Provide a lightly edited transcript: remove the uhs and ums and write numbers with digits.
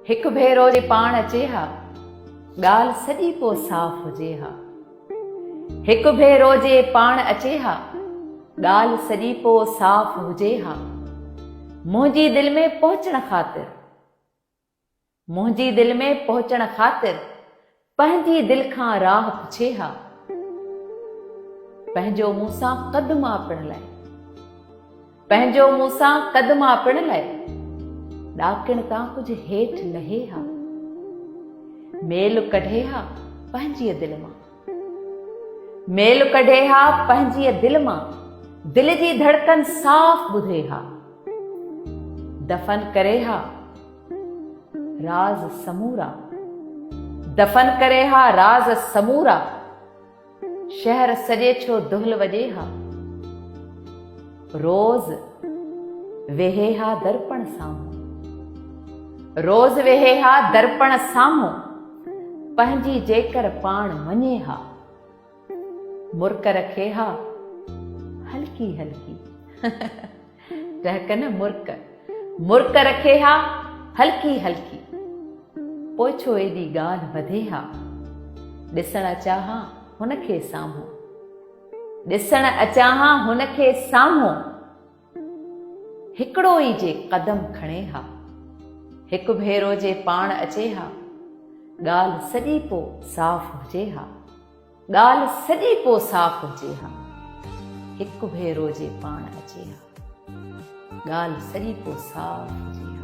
हिकु भेरो जे पाण अचे हा, ॻाल्हि सॼी पो साफ़ हुजे हा। हिकु भेरो जे पाण अचे हा, ॻाल्हि सॼी पो साफ़ हुजे हा। मुंहिंजी दिलि में पहुचण ख़ातिर, मुंहिंजी दिलि में पहुचण ख़ातिर पंहिंजी दिलि खां राह पुछे हा। पंहिंजो मूंसां कद मापण लाइ, पंहिंजो मूंसां कद मापण लाइ ॾाकिण तां कुझु हेठि लहे हा। मेल कढे हा पंहिंजीअ दिलि मां, मेल कढे हा पंहिंजीअ दिलि मां, दिलि जी धड़कन साफ़ ॿुधे हा। दफ़न करे हा राज़ समूरा, दफ़न करे हा राज़ समूरा, शहर सॼे छो दुहिल वॼे हा। रोज़ वेहे हा दर्पण साम्हूं, रोज़ वेहे हा दर्पण साम्हूं, पंहिंजी जेकर पाण मञे हा। मुर्क रखे हा हल्की हल्की टहक न मुर्क, मुर्क रखे हा हल्की हल्की, पोइ छो एॾी ॻाल्हि वधे हा। ॾिसण अचां हा हुनखे साम्हूं, ॾिसण अचां हा हुनखे साम्हूं, हिकिड़ो ई जे कदम खणे हा। हिकु भेरो जे पाण अचे हा, ॻाल्हि सॼी पो साफ़ हुजे हा। ॻाल्हि सॼी पो साफ़ हुजे हा। हिकु भेरो जे पाण अचे हा, ॻाल्हि सॼी पो साफ़ हुजे हा।